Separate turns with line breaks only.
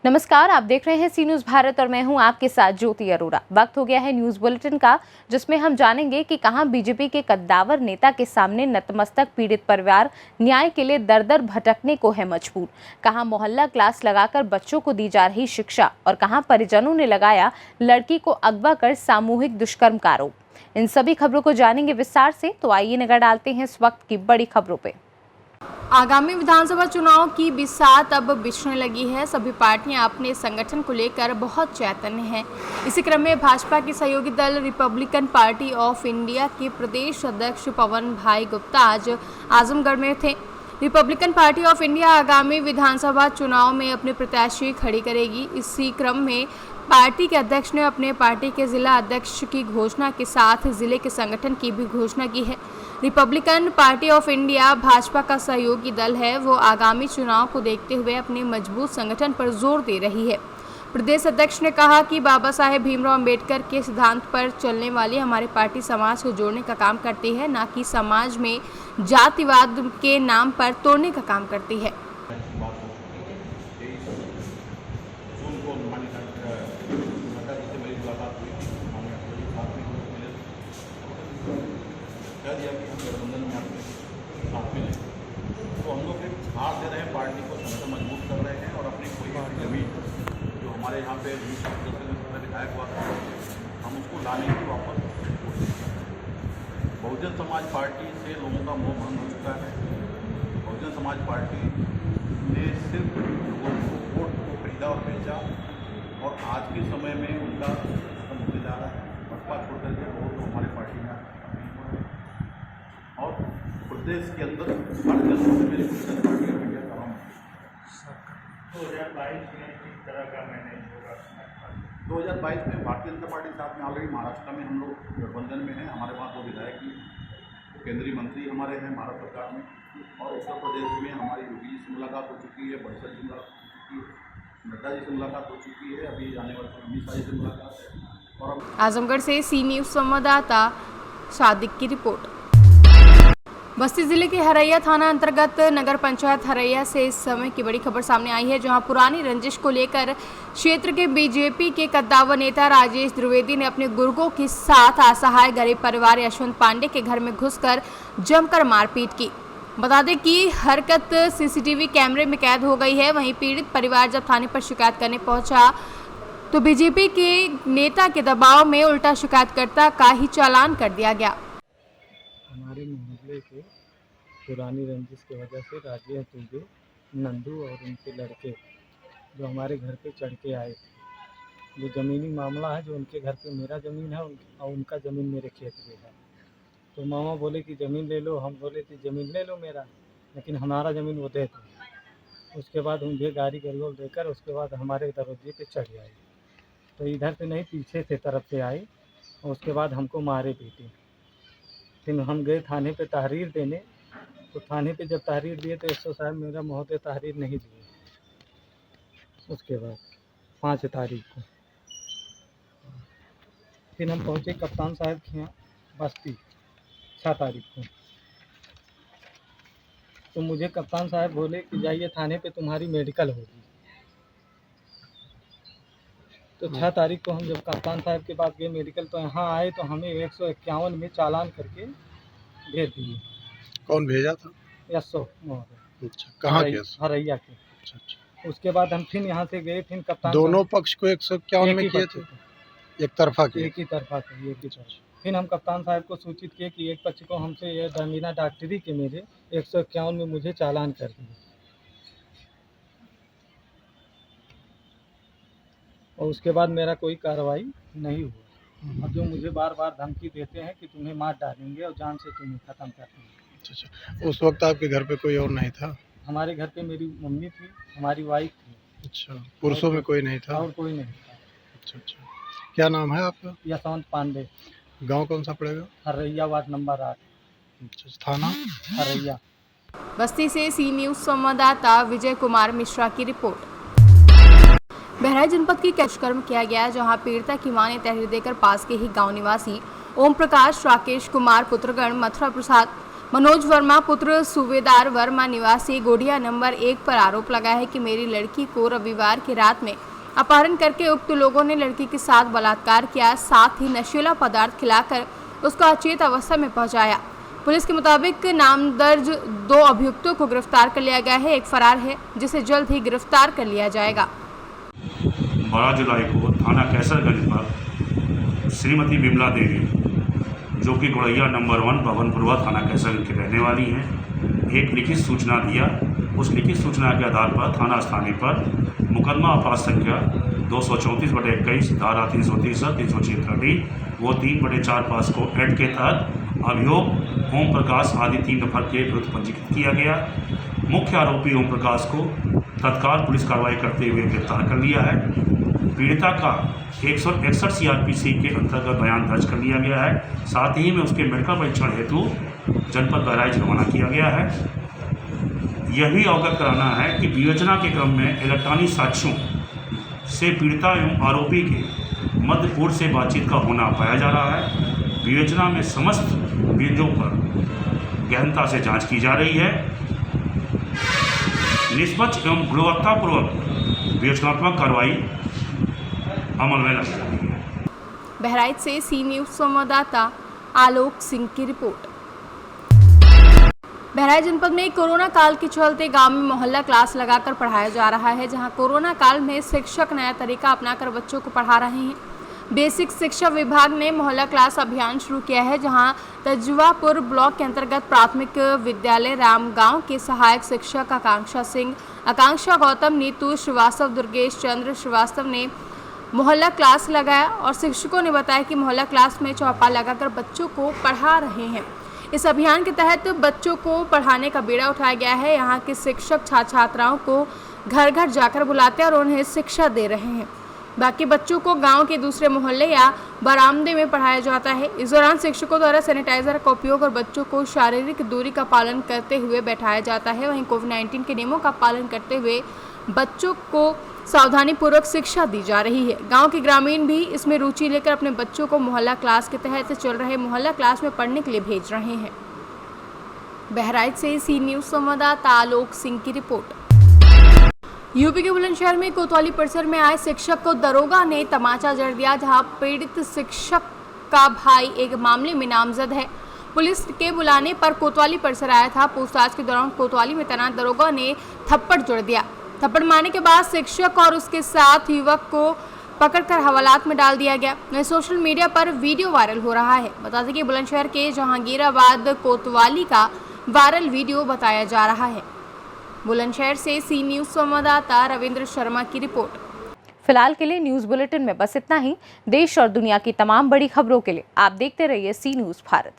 नमस्कार, आप देख रहे हैं सी न्यूज़ भारत और मैं हूं आपके साथ ज्योति अरोड़ा। वक्त हो गया है न्यूज़ बुलेटिन का, जिसमें हम जानेंगे कि कहां बीजेपी के कद्दावर नेता के सामने नतमस्तक पीड़ित परिवार न्याय के लिए दर दर भटकने को है मजबूर, कहां मोहल्ला क्लास लगाकर बच्चों को दी जा रही शिक्षा और कहां परिजनों ने लगाया लड़की को अगवा कर सामूहिक दुष्कर्म का आरोप। इन सभी खबरों को जानेंगे विस्तार से, तो आइए नजर डालते हैं इस वक्त की बड़ी खबरों पे।
आगामी विधानसभा चुनाव की बिसात अब बिछने लगी है। सभी पार्टियां अपने संगठन को लेकर बहुत चैतन्य हैं। इसी क्रम में भाजपा के सहयोगी दल रिपब्लिकन पार्टी ऑफ इंडिया के प्रदेश अध्यक्ष पवन भाई गुप्ता आज आजमगढ़ में थे। रिपब्लिकन पार्टी ऑफ इंडिया आगामी विधानसभा चुनाव में अपने प्रत्याशी खड़ी करेगी। इसी क्रम में पार्टी के अध्यक्ष ने अपने पार्टी के जिला अध्यक्ष की घोषणा के साथ जिले के संगठन की भी घोषणा की है। Republican party of India Bhajpa का सहयोगी दल है। वो आगामी चुनाव को देखते हुए अपने मजबूत संगठन पर जोर दे रही है। प्रदेश अध्यक्ष ने कहा कि बाबा साहेब भीमराव अंबेडकर के सिद्धांत पर चलने वाली हमारी पार्टी समाज को जोड़ने का काम करती है, न कि समाज में जातिवाद के नाम पर तोड़ने का काम करती है।
कह दिया कि हम गठबंधन में आपके साथ में लें, तो हम लोग एक साथ दे रहे हैं, पार्टी को संगठन मजबूत कर रहे हैं और अपनी कोई जमीन जो हमारे यहाँ पे विधायक हुआ था, हम उसको लाने की वापस कोशिश कर रहे हैं। बहुजन समाज पार्टी से लोगों का मोह भंग हो चुका है। बहुजन समाज पार्टी ने सिर्फ लोगों को वोट को खरीदा और बेचा, और आज के समय में उनका खत्म होने जा रहा है। बसपा छोड़ करके वोट तो हमारे पार्टी में और प्रदेश के अंदर Bharatiya Janata party of India का हम
2022 में किस तरह का मैनेज होगा?
2022 में भारतीय जनता पार्टी के साथ में ऑलरेडी महाराष्ट्र में हम लोग गठबंधन में हैं। हमारे पास 2 विधायक ही केंद्रीय मंत्री हमारे हैं भारत सरकार में, और उत्तर प्रदेश में हमारी योगी जी से मुलाकात हो चुकी है, बड़सर जी मुलाकात हो चुकी है, नड्डा जी से मुलाकात हो चुकी है, अभी आने वाले समय अमित शाह जी से मुलाकात है। और
आजमगढ़ से सी न्यूज़ संवाददाता सादिक की रिपोर्ट। बस्ती जिले के हरैया थाना अंतर्गत नगर पंचायत हरैया से इस समय की बड़ी खबर सामने आई है, जहां पुरानी रंजिश को लेकर क्षेत्र के बीजेपी के कद्दावर नेता राजेश द्विवेदी ने अपने गुर्गों के साथ असहाय गरीब परिवार यशवंत पांडे के घर में घुसकर जमकर मारपीट की। बता दें कि हरकत सीसीटीवी कैमरे में कैद हो गई है। वहीं पीड़ित परिवार जब थाने पर शिकायत करने पहुंचा तो बीजेपी के नेता के दबाव में उल्टा शिकायतकर्ता का ही चालान कर दिया गया।
हमारे मोहल्ले के पुरानी रंजिश की वजह से राजेश दुबे, नंदू और उनके लड़के जो हमारे घर पे चढ़ के आए थे। जो ज़मीनी मामला है, जो उनके घर पे मेरा ज़मीन है और उनका ज़मीन मेरे खेत में है। तो मामा बोले कि ज़मीन ले लो, हम बोले कि ज़मीन ले लो मेरा, लेकिन हमारा ज़मीन वो दे दो। उसके बाद मुझे गाड़ी गलगोल देकर उसके बाद हमारे दरवाजे पे चढ़ आए। तो इधर से नहीं, पीछे से तरफ से आए और उसके बाद हमको मारे पीटे। फिर हम गए थाने पे तहरीर देने, तो थाने पे जब तहरीर दिए तो एसओ साहब मेरा महोदय तहरीर नहीं दिए। उसके बाद 5 तारीख को फिर हम पहुँचे कप्तान साहब के यहाँ बस्ती 6 तारीख को। तो मुझे कप्तान साहब बोले कि जाइए थाने पे, तुम्हारी मेडिकल होगी। तो 6 तारीख को हम जब कप्तान साहब के पास गए मेडिकल, तो यहाँ आए तो हमें 151 में चालान करके भेज दिए।
कौन भेजा था?
एसओ महोदय।
अच्छा, कहाँ के?
हरैया के।
अच्छा अच्छा।
उसके बाद हम फिर यहाँ से गए, फिर कप्तान
दोनों पक्ष को 151 में किए थे? एक तरफा किए?
एक ही तरफा थे, एक ही तरफ। फिर हम कप्तान साहब को सूचित किए कि एक पक्ष को हमसे ये बिना डॉक्टरी के मेरे 151 में मुझे चालान कर दिए। और उसके बाद मेरा कोई कार्रवाई नहीं हुआ। अब जो मुझे बार बार धमकी देते हैं कि तुम्हें मार डालेंगे और जान से तुम्हें ख़त्म कर देंगे।
अच्छा, उस वक्त आपके घर पे कोई और नहीं था?
हमारे घर पे मेरी मम्मी थी, हमारी वाइफ थी।
अच्छा, पुरुषों में कोई नहीं था?
और कोई नहीं था।
अच्छा अच्छा। क्या नाम है आपका?
यशवंत पांडे।
गांव कौन सा पड़ेगा?
Haraiya, ward number 8।
अच्छा, थाना
हरैया।
बस्ती से सी न्यूज़ संवाददाता विजय कुमार मिश्रा की रिपोर्ट। बहराइच जनपद की दुष्कर्म किया गया, जहां पीड़िता की मां ने तहरीर देकर पास के ही गांव निवासी ओम प्रकाश, राकेश कुमार, पुत्रगण, मथुरा प्रसाद, मनोज वर्मा पुत्र सूबेदार वर्मा निवासी गोढ़िया नंबर 1 पर आरोप लगाया है कि मेरी लड़की को रविवार की रात में अपहरण करके उक्त लोगों ने लड़की के साथ बलात्कार किया, साथ ही नशीला पदार्थ खिलाकर उसको अचेत अवस्था में पहुंचाया। पुलिस के मुताबिक नामदर्ज 2 अभियुक्तों को गिरफ्तार कर लिया गया है, एक फरार है जिसे जल्द ही गिरफ्तार कर लिया जाएगा।
12 जुलाई को थाना कैसरगंज पर श्रीमती विमला देवी जो कि गोढ़िया नंबर 1 भवनपुरवा थाना कैसरगंज की रहने वाली हैं, एक लिखित सूचना दिया। उस लिखित सूचना के आधार पर थाना स्थानीय पर मुकदमा अपराध संख्या 234/21 धारा 363 376 वो 3/4 को एक्ट के तहत अभियोग ओम प्रकाश आदि 3 नफर के विरुद्ध पंजीकृत किया गया। मुख्य आरोपी ओम प्रकाश को तत्काल पुलिस कार्रवाई करते हुए गिरफ्तार कर लिया है। पीड़िता का 161 CRPC के अंतर्गत बयान दर्ज कर लिया गया है। साथ ही में उसके मेडिकल परीक्षण हेतु जनपद बहराइच रवाना किया गया है। यह भी अवगत कराना है कि विवेचना के क्रम में इलेक्ट्रॉनिक साक्ष्यों से पीड़िता एवं आरोपी के मध्य पूर्व से बातचीत का होना पाया जा रहा है। विवेचना में समस्त बिंदुओं पर गहनता से जांच की जा रही है। निष्पक्ष एवं गुणवत्तापूर्वक विवेचनात्मक कार्रवाई अमल में लाई जा रही है।
बहराइच से सी न्यूज़ संवाददाता आलोक सिंह की रिपोर्ट। बहराइच जनपद में कोरोना काल के चलते गांव में मोहल्ला क्लास लगाकर पढ़ाया जा रहा है, जहां कोरोना काल में शिक्षक नया तरीका अपनाकर बच्चों को पढ़ा रहे हैं। बेसिक शिक्षा विभाग ने मोहल्ला क्लास अभियान शुरू किया है, जहां तजुवापुर ब्लॉक के अंतर्गत प्राथमिक विद्यालय रामगांव के सहायक शिक्षक आकांक्षा सिंह, आकांक्षा गौतम, नीतू श्रीवास्तव, दुर्गेश चंद्र श्रीवास्तव ने मोहल्ला क्लास लगाया और शिक्षकों ने बताया कि मोहल्ला क्लास में चौपाल लगाकर बच्चों को पढ़ा रहे हैं। इस अभियान के तहत बच्चों को पढ़ाने का बीड़ा उठाया गया है। यहाँ के शिक्षक छात्र छात्राओं को घर घर जाकर बुलाते हैं और उन्हें शिक्षा दे रहे हैं। बाकी बच्चों को गांव के दूसरे मोहल्ले या बरामदे में पढ़ाया जाता है। इस दौरान शिक्षकों द्वारा सैनिटाइजर का उपयोग और बच्चों को शारीरिक दूरी का पालन करते हुए बैठाया जाता है। वहीं कोविड-19 के नियमों का पालन करते हुए बच्चों को सावधानी पूर्वक शिक्षा दी जा रही है। गांव के ग्रामीण भी इसमें रुचि लेकर अपने बच्चों को मोहल्ला क्लास के तहत चल रहे मोहल्ला क्लास में पढ़ने के लिए भेज रहे हैं। बहराइच से सी न्यूज़ संवाददाता आलोक सिंह की रिपोर्ट। यूपी के बुलंदशहर में कोतवाली परिसर में आए शिक्षक को दरोगा ने तमाचा जड़ दिया, जहां पीड़ित शिक्षक का भाई एक मामले में नामजद है। पुलिस के बुलाने पर कोतवाली परिसर आया था। पूछताछ के दौरान कोतवाली में तैनात दरोगा ने थप्पड़ जड़ दिया। थप्पड़ मारने के बाद शिक्षक और उसके साथ युवक को पकड़कर हवालात में डाल दिया गया। वहीं सोशल मीडिया पर वीडियो वायरल हो रहा है। बता दें कि बुलंदशहर के जहांगीराबाद कोतवाली का वायरल वीडियो बताया जा रहा है। बुलंदशहर से सी न्यूज़ संवाददाता रविंद्र शर्मा की रिपोर्ट।
फिलहाल के लिए न्यूज़ बुलेटिन में बस इतना ही। देश और दुनिया की तमाम बड़ी खबरों के लिए आप देखते रहिए सी न्यूज़ भारत।